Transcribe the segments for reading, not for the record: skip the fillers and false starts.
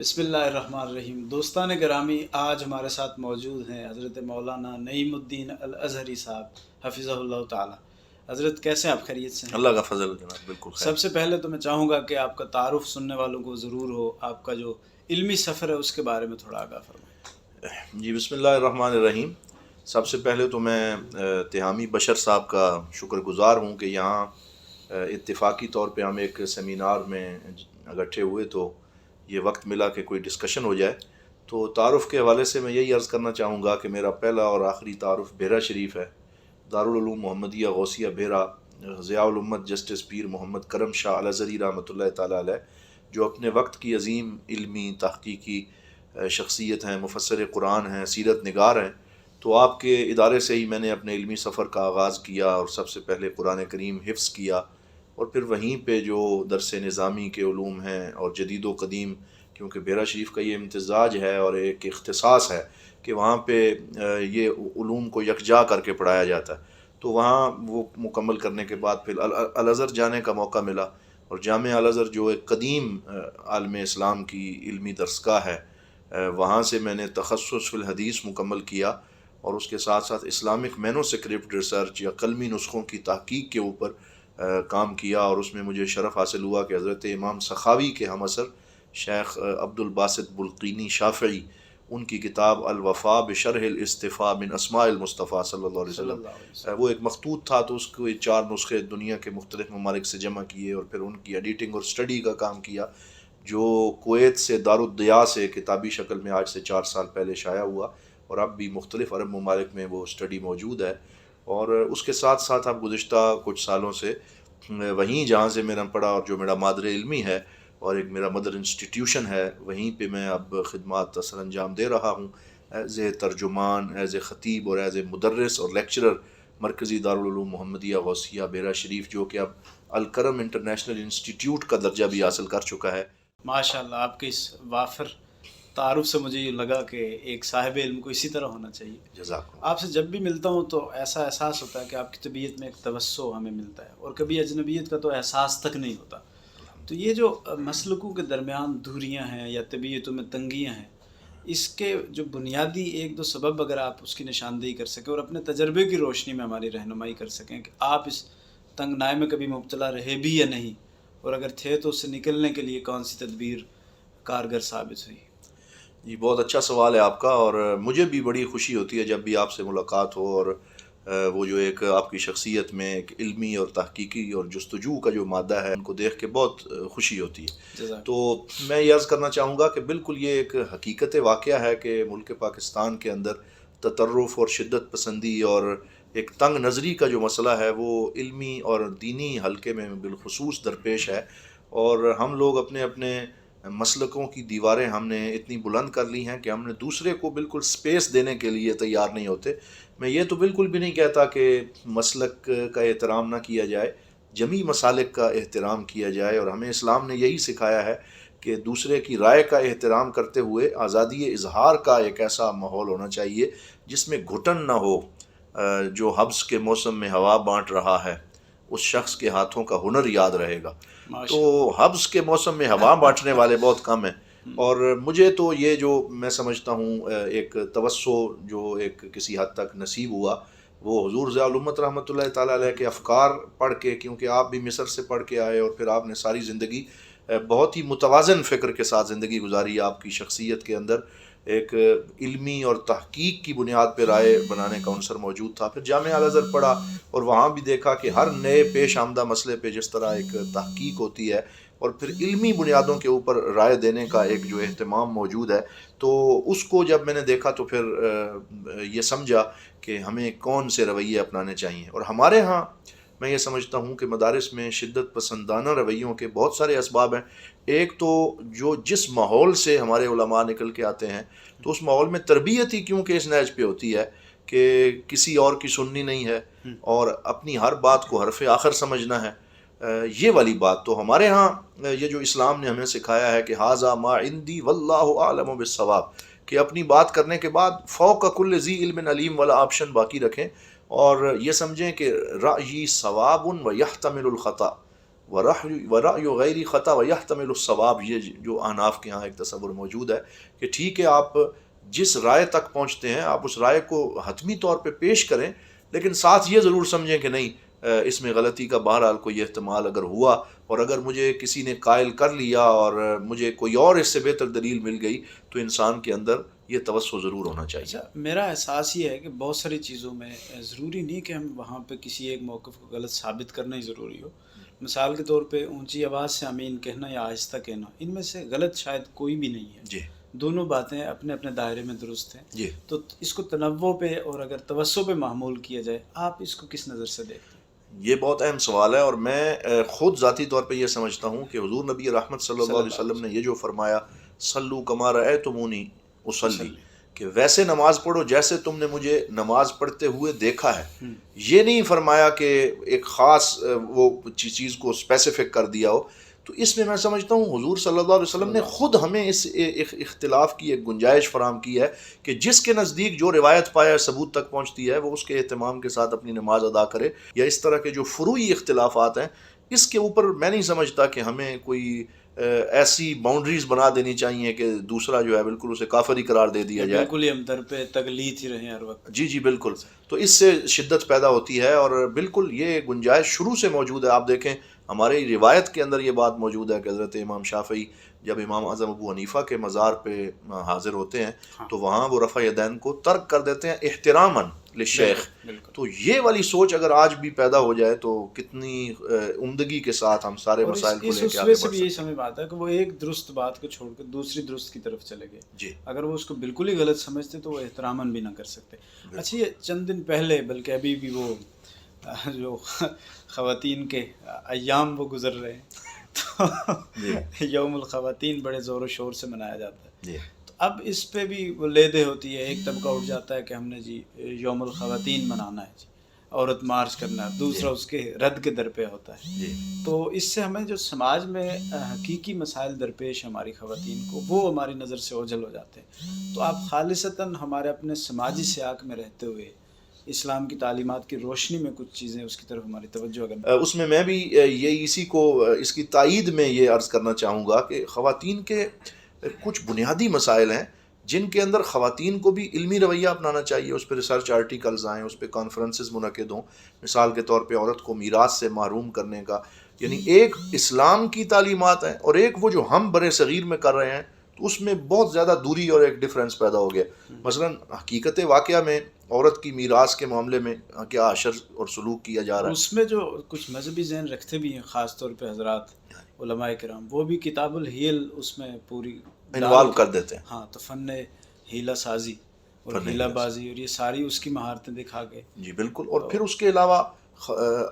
بسم اللہ الرحمن الرحیم۔ دوستان گرامی، آج ہمارے ساتھ موجود ہیں حضرت مولانا نعیم الدین الازہری صاحب، حفظہ اللہ تعالی۔ حضرت کیسے ہیں آپ؟ خیریت سے ہیں؟ اللہ کا فضل جناب، بالکل خیر۔ سب سے پہلے تو میں چاہوں گا کہ آپ کا تعارف سننے والوں کو ضرور ہو، آپ کا جو علمی سفر ہے اس کے بارے میں تھوڑا آگاہ فرمائیں۔ جی بسم اللہ الرحمن الرحیم۔ سب سے پہلے تو میں تہامی بشر صاحب کا شکر گزار ہوں کہ یہاں اتفاقی طور پہ ہم ایک سیمینار میں اکٹھے ہوئے تو یہ وقت ملا کہ کوئی ڈسکشن ہو جائے۔ تو تعارف کے حوالے سے میں یہی عرض کرنا چاہوں گا کہ میرا پہلا اور آخری تعارف بیرا شریف ہے۔ دارالعلوم محمدیہ غوثیہ بیرا، ضیاء الامت جسٹس پیر محمد کرم شاہ الازہری رحمۃ اللہ تعالیٰ علیہ، جو اپنے وقت کی عظیم علمی تحقیقی شخصیت ہیں، مفسر قرآن ہیں، سیرت نگار ہیں۔ تو آپ کے ادارے سے ہی میں نے اپنے علمی سفر کا آغاز کیا اور سب سے پہلے قرآن کریم حفظ کیا، اور پھر وہیں پہ جو درس نظامی کے علوم ہیں اور جدید و قدیم، کیونکہ بیرا شریف کا یہ امتزاج ہے اور ایک اختصاص ہے کہ وہاں پہ یہ علوم کو یکجا کر کے پڑھایا جاتا ہے، تو وہاں وہ مکمل کرنے کے بعد پھر الازہر جانے کا موقع ملا، اور جامعہ الازہر جو ایک قدیم عالم اسلام کی علمی درسگاہ ہے، وہاں سے میں نے تخصص فی الحدیث مکمل کیا، اور اس کے ساتھ ساتھ اسلامک مینوسکرپٹ ریسرچ یا قلمی نسخوں کی تحقیق کے اوپر کام کیا، اور اس میں مجھے شرف حاصل ہوا کہ حضرت امام سخاوی کے ہم اثر شیخ عبد الباسط بلقینی شافعی، ان کی کتاب الوفاء بشرح الاصطفاء من اسماء المصطفیٰ صلی اللہ علیہ وسلم، وہ ایک مخطوط تھا، تو اس کو 4 نسخے دنیا کے مختلف ممالک سے جمع کیے، اور پھر ان کی ایڈیٹنگ اور اسٹڈی کا کام کیا، جو کویت سے دارالضیاء سے کتابی شکل میں آج سے 4 سال پہلے شائع ہوا، اور اب بھی مختلف عرب ممالک میں وہ اسٹڈی موجود ہے۔ اور اس کے ساتھ ساتھ اب گزشتہ کچھ سالوں سے وہیں جہاں سے میرا پڑھا اور جو میرا مادر علمی ہے اور ایک میرا مدر انسٹیٹیوشن ہے، وہیں پہ میں اب خدمات سر انجام دے رہا ہوں، ایز اے ترجمان، ایز اے خطیب اور ایز اے مدرس اور لیکچرر مرکزی دارالعلوم محمدیہ غوثیہ بیرا شریف، جو کہ اب الکرم انٹرنیشنل انسٹیٹیوٹ کا درجہ بھی حاصل کر چکا ہے۔ ماشاء اللہ، آپ کے اس وافر تعارف سے مجھے یہ لگا کہ ایک صاحب علم کو اسی طرح ہونا چاہیے۔ جزاک اللہ۔ آپ سے جب بھی ملتا ہوں تو ایسا احساس ہوتا ہے کہ آپ کی طبیعت میں ایک توسع ہمیں ملتا ہے، اور کبھی اجنبیت کا تو احساس تک نہیں ہوتا۔ تو یہ جو مسلکوں کے درمیان دوریاں ہیں یا طبیعتوں میں تنگیاں ہیں، اس کے جو بنیادی 1-2 سبب اگر آپ اس کی نشاندہی کر سکیں اور اپنے تجربے کی روشنی میں ہماری رہنمائی کر سکیں کہ آپ اس تنگ نائے میں کبھی مبتلا رہے بھی یا نہیں، اور اگر تھے تو اس سے نکلنے کے لیے کون سی تدبیر کارگر ثابت ہوئی؟ جی بہت اچھا سوال ہے آپ کا، اور مجھے بھی بڑی خوشی ہوتی ہے جب بھی آپ سے ملاقات ہو، اور وہ جو ایک آپ کی شخصیت میں ایک علمی اور تحقیقی اور جستجو کا جو مادہ ہے، ان کو دیکھ کے بہت خوشی ہوتی ہے۔ جزاک تو میں یہ عرض کرنا چاہوں گا کہ بالکل یہ ایک حقیقت واقعہ ہے کہ ملک پاکستان کے اندر تطرف اور شدت پسندی اور ایک تنگ نظری کا جو مسئلہ ہے وہ علمی اور دینی حلقے میں بالخصوص درپیش ہے، اور ہم لوگ اپنے اپنے مسلکوں کی دیواریں ہم نے اتنی بلند کر لی ہیں کہ ہم نے دوسرے کو بالکل سپیس دینے کے لیے تیار نہیں ہوتے۔ میں یہ تو بالکل بھی نہیں کہتا کہ مسلک کا احترام نہ کیا جائے، جمی مسالک کا احترام کیا جائے، اور ہمیں اسلام نے یہی سکھایا ہے کہ دوسرے کی رائے کا احترام کرتے ہوئے آزادی اظہار کا ایک ایسا ماحول ہونا چاہیے جس میں گھٹن نہ ہو۔ جو حبس کے موسم میں ہوا بانٹ رہا ہے، اس شخص کے ہاتھوں کا ہنر یاد رہے گا۔ تو حبس کے موسم میں ہوا بانٹنے والے بہت کم ہیں، اور مجھے تو یہ جو میں سمجھتا ہوں ایک توسع جو ایک کسی حد تک نصیب ہوا، وہ حضور ضیاء الامت رحمۃ اللہ تعالیٰ علیہ کے افکار پڑھ کے، کیونکہ آپ بھی مصر سے پڑھ کے آئے اور پھر آپ نے ساری زندگی بہت ہی متوازن فکر کے ساتھ زندگی گزاری، آپ کی شخصیت کے اندر ایک علمی اور تحقیق کی بنیاد پہ رائے بنانے کا عنصر موجود تھا۔ پھر جامعہ الازہر پڑھا اور وہاں بھی دیکھا کہ ہر نئے پیش آمدہ مسئلے پہ جس طرح ایک تحقیق ہوتی ہے اور پھر علمی بنیادوں کے اوپر رائے دینے کا ایک جو اہتمام موجود ہے، تو اس کو جب میں نے دیکھا تو پھر یہ سمجھا کہ ہمیں کون سے رویے اپنانے چاہیے۔ اور ہمارے ہاں میں یہ سمجھتا ہوں کہ مدارس میں شدت پسندانہ رویوں کے بہت سارے اسباب ہیں۔ ایک تو جو جس ماحول سے ہمارے علماء نکل کے آتے ہیں، تو اس ماحول میں تربیت ہی کیونکہ اس نہج پہ ہوتی ہے کہ کسی اور کی سننی نہیں ہے اور اپنی ہر بات کو حرف آخر سمجھنا ہے۔ یہ والی بات تو ہمارے ہاں یہ جو اسلام نے ہمیں سکھایا ہے کہ ھذا ما عندی واللہ اعلم بالصواب، کہ اپنی بات کرنے کے بعد فوق کل ذی علم علیم والا آپشن باقی رکھیں، اور یہ سمجھیں کہ رأیی صواب و یحتمل الخطأ، ورأی غیر خطا ویحتمل الصواب، یہ جو احناف کے ہاں ایک تصور موجود ہے کہ ٹھیک ہے آپ جس رائے تک پہنچتے ہیں آپ اس رائے کو حتمی طور پہ پیش کریں، لیکن ساتھ یہ ضرور سمجھیں کہ نہیں اس میں غلطی کا بہرحال کوئی احتمال اگر ہوا، اور اگر مجھے کسی نے قائل کر لیا اور مجھے کوئی اور اس سے بہتر دلیل مل گئی تو انسان کے اندر یہ توسع ضرور ہونا چاہیے۔ اچھا، میرا احساس یہ ہے کہ بہت ساری چیزوں میں ضروری نہیں کہ ہم وہاں پہ کسی ایک موقف کو غلط ثابت کرنا ہی ضروری ہو۔ مثال کے طور پہ اونچی آواز سے آمین کہنا یا آہستہ کہنا، ان میں سے غلط شاید کوئی بھی نہیں ہے، جی دونوں باتیں اپنے اپنے دائرے میں درست ہیں۔ جی تو اس کو تنوع پہ اور اگر توسع پہ معمول کیا جائے، آپ اس کو کس نظر سے دیکھتے ہیں؟ یہ بہت اہم سوال ہے، اور میں خود ذاتی طور پہ یہ سمجھتا ہوں کہ حضور نبی رحمت صلی اللہ علیہ وسلم نے یہ جو فرمایا صلو کما رأیتمونی اصلی، کہ ویسے نماز پڑھو جیسے تم نے مجھے نماز پڑھتے ہوئے دیکھا ہے، یہ نہیں فرمایا کہ ایک خاص وہ چیز کو اسپیسیفک کر دیا ہو۔ تو اس میں سمجھتا ہوں حضور صلی اللہ علیہ وسلم نے خود ہمیں اس اختلاف کی ایک گنجائش فراہم کی ہے کہ جس کے نزدیک جو روایت پایا ثبوت تک پہنچتی ہے وہ اس کے اہتمام کے ساتھ اپنی نماز ادا کرے، یا اس طرح کے جو فروعی اختلافات ہیں اس کے اوپر میں نہیں سمجھتا کہ ہمیں کوئی ایسی باؤنڈریز بنا دینی چاہیے کہ دوسرا جو ہے بالکل اسے کافر ہی قرار دے دیا جائے، بالکل ہی ہم در پہ تغلیظ ہی رہیں ہر وقت۔ جی بالکل، تو اس سے شدت پیدا ہوتی ہے، اور بالکل یہ گنجائش شروع سے موجود ہے۔ آپ دیکھیں ہمارے روایت کے اندر یہ بات موجود ہے کہ حضرت امام شافعی جب امام اعظم ابو حنیفہ کے مزار پہ حاضر ہوتے ہیں تو وہاں وہ رفع یدین کو ترک کر دیتے ہیں احتراماً للشیخ۔ تو یہ والی سوچ اگر آج بھی پیدا ہو جائے تو کتنی عمدگی کے ساتھ ہم سارے مسائل کو لے کے آگے بڑھ سکتے ہیں۔ یہی سمجھ میں آتا ہے کہ وہ ایک درست بات کو چھوڑ کر دوسری درست کی طرف چلے گئے۔ جی اگر وہ اس کو بالکل ہی غلط سمجھتے تو وہ احتراماً بھی نہ کر سکتے۔ اچھا، یہ چند دن پہلے بلکہ ابھی بھی وہ جو خواتین کے ایام وہ گزر رہے ہیں تو یوم الخواتین بڑے زور و شور سے منایا جاتا ہے۔ جی تو اب اس پہ بھی وہ لیدے ہوتی ہے، ایک طبقہ اٹھ جاتا ہے کہ ہم نے جی یوم الخواتین منانا ہے، جی عورت مارچ کرنا ہے، دوسرا اس کے رد کے در پہ ہوتا ہے۔ جی تو اس سے ہمیں جو سماج میں حقیقی مسائل درپیش ہماری خواتین کو، وہ ہماری نظر سے اوجھل ہو جاتے ہیں۔ تو آپ خالصتاً ہمارے اپنے سماجی سیاق میں رہتے ہوئے اسلام کی تعلیمات کی روشنی میں کچھ چیزیں اس کی طرف ہماری توجہ اگر اس میں بھی یہ اسی کو اس کی تائید میں یہ عرض کرنا چاہوں گا کہ خواتین کے کچھ بنیادی مسائل ہیں جن کے اندر خواتین کو بھی علمی رویہ اپنانا چاہیے، اس پہ ریسرچ آرٹیکلز آئیں، اس پہ کانفرنسز منعقد ہوں۔ مثال کے طور پہ عورت کو میراث سے محروم کرنے کا، یعنی ایک اسلام کی تعلیمات ہیں اور ایک وہ جو ہم برِ صغیر میں کر رہے ہیں، تو اس میں بہت زیادہ دوری اور ایک ڈفرینس پیدا ہو گیا۔ مثلا حقیقت واقعہ میں عورت کی میراث کے معاملے میں کیا اشر اور سلوک کیا جا رہا ہے، اس میں جو کچھ مذہبی ذہن رکھتے بھی ہیں، خاص طور پہ حضرات علماء کرام، وہ بھی کتاب الحیل اس میں پوری انوالو کر دیتے ہیں۔ ہاں، تو فن ہیلہ سازی اور ہیلہ بازی اور یہ ساری اس کی مہارتیں دکھا کے۔ جی بالکل، اور پھر اس کے علاوہ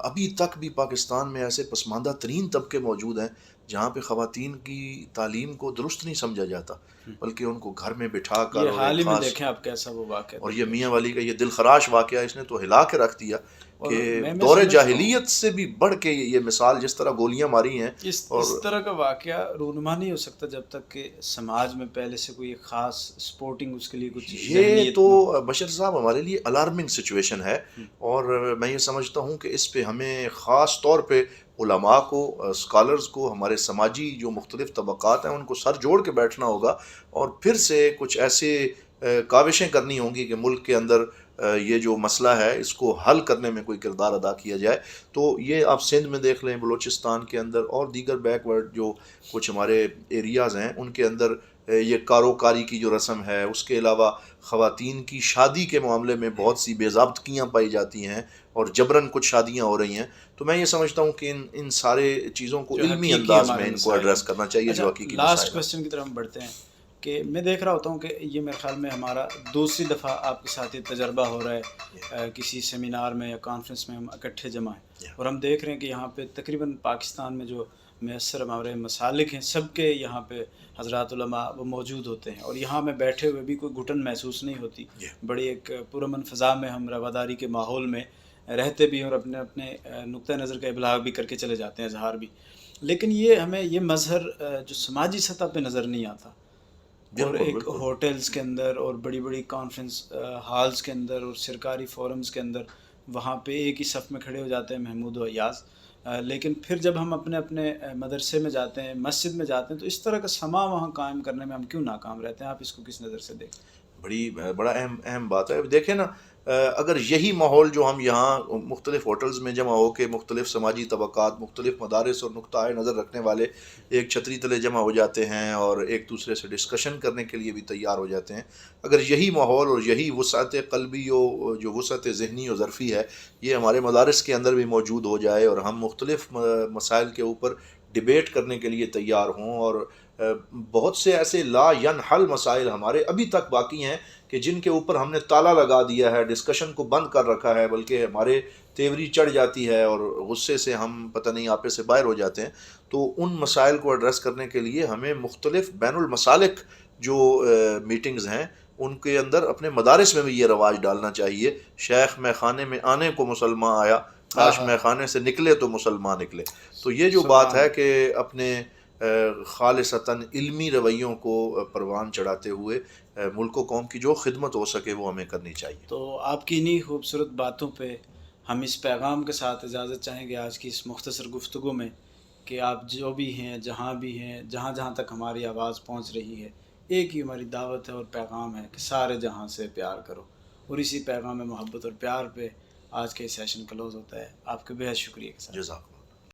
ابھی تک بھی پاکستان میں ایسے پسماندہ ترین طبقے موجود ہیں جہاں پہ خواتین کی تعلیم کو درست نہیں سمجھا جاتا، بلکہ ان کو گھر میں بٹھا کر، یہ حال ہی میں دیکھیں آپ کیسا وہ واقعہ، اور یہ میاں والی کا یہ دل خراش واقعہ اس نے تو ہلا کے رکھ دیا کہ دور جاہلیت سے بھی بڑھ کے یہ مثال جس طرح گولیاں ماری ہیں، اس طرح کا واقعہ رونما نہیں ہو سکتا جب تک کہ سماج میں پہلے سے کوئی خاص سپورٹنگ اس کے لیے کچھ یہ تو بشر صاحب ہمارے لیے الارمنگ سچویشن ہے، اور میں یہ سمجھتا ہوں کہ اس پہ ہمیں خاص طور پہ علماء کو، اسکالرز کو، ہمارے سماجی جو مختلف طبقات ہیں ان کو سر جوڑ کے بیٹھنا ہوگا، اور پھر سے کچھ ایسے کاوشیں کرنی ہوں گی کہ ملک کے اندر یہ جو مسئلہ ہے اس کو حل کرنے میں کوئی کردار ادا کیا جائے۔ تو یہ آپ سندھ میں دیکھ لیں، بلوچستان کے اندر اور دیگر بیک ورڈ جو کچھ ہمارے ایریاز ہیں ان کے اندر یہ کاروکاری کی جو رسم ہے، اس کے علاوہ خواتین کی شادی کے معاملے میں بہت سی بے ضابطگیاں پائی جاتی ہیں اور جبراً کچھ شادیاں ہو رہی ہیں۔ تو میں یہ سمجھتا ہوں کہ ان سارے چیزوں کو علمی انداز میں ان کو ایڈریس کرنا چاہیے جو حقیقی مسائل۔ لاسٹ کوسچن کی طرف ہم بڑھتے ہیں کہ میں دیکھ رہا ہوتا ہوں کہ یہ میرے خیال میں ہمارا دوسری دفعہ آپ کے ساتھ یہ تجربہ ہو رہا ہے، کسی سیمینار میں یا کانفرنس میں ہم اکٹھے جمع ہیں، اور ہم دیکھ رہے ہیں کہ یہاں پہ تقریباً پاکستان میں جو میسر ہمارے مسالک ہیں سب کے یہاں پہ حضرات علماء وہ موجود ہوتے ہیں، اور یہاں میں بیٹھے ہوئے بھی کوئی گھٹن محسوس نہیں ہوتی، بڑی ایک پرامن فضا میں ہم رواداری کے ماحول میں رہتے بھی ہیں اور اپنے اپنے نقطہ نظر کا ابلاغ بھی کر کے چلے جاتے ہیں، اظہار بھی۔ لیکن یہ ہمیں یہ مظہر جو سماجی سطح پہ نظر نہیں آتا، اور ایک ہوٹلز کے اندر اور بڑی بڑی کانفرنس ہالز کے اندر اور سرکاری فورمز کے اندر وہاں پہ ایک ہی صف میں کھڑے ہو جاتے ہیں محمود و ایاز، لیکن پھر جب ہم اپنے اپنے مدرسے میں جاتے ہیں، مسجد میں جاتے ہیں، تو اس طرح کا سما وہاں قائم کرنے میں ہم کیوں ناکام رہتے ہیں؟ آپ اس کو کس نظر سے دیکھیں؟ بڑا اہم بات ہے. دیکھیں نا، اگر یہی ماحول جو ہم یہاں مختلف ہوٹلز میں جمع ہو کے مختلف سماجی طبقات، مختلف مدارس اور نقطۂ نظر رکھنے والے ایک چھتری تلے جمع ہو جاتے ہیں اور ایک دوسرے سے ڈسکشن کرنے کے لیے بھی تیار ہو جاتے ہیں، اگر یہی ماحول اور یہی وسعت قلبی و جو وسعت ذہنی و ظرفی ہے یہ ہمارے مدارس کے اندر بھی موجود ہو جائے اور ہم مختلف مسائل کے اوپر ڈبیٹ کرنے کے لیے تیار ہوں، اور بہت سے ایسے لا ینحل مسائل ہمارے ابھی تک باقی ہیں کہ جن کے اوپر ہم نے تالا لگا دیا ہے، ڈسکشن کو بند کر رکھا ہے، بلکہ ہمارے تیوری چڑھ جاتی ہے اور غصے سے ہم پتہ نہیں آپے سے باہر ہو جاتے ہیں. تو ان مسائل کو ایڈریس کرنے کے لیے ہمیں مختلف بین المسالک جو میٹنگز ہیں ان کے اندر اپنے مدارس میں بھی یہ رواج ڈالنا چاہیے. شیخ میں خانے میں آنے کو مسلمان آیا، کاش میں خانے سے نکلے تو مسلمان نکلے. تو یہ جو بات ہے کہ اپنے خالصتاً علمی رویوں کو پروان چڑھاتے ہوئے ملک و قوم کی جو خدمت ہو سکے وہ ہمیں کرنی چاہیے. تو آپ کی انہی خوبصورت باتوں پہ ہم اس پیغام کے ساتھ اجازت چاہیں گے آج کی اس مختصر گفتگو میں، کہ آپ جو بھی ہیں، جہاں بھی ہیں، جہاں جہاں تک ہماری آواز پہنچ رہی ہے، ایک ہی ہماری دعوت ہے اور پیغام ہے کہ سارے جہاں سے پیار کرو. اور اسی پیغام محبت اور پیار پہ آج کا یہ سیشن کلوز ہوتا ہے. آپ کے بے حد شکریہ کے ساتھ. جزاک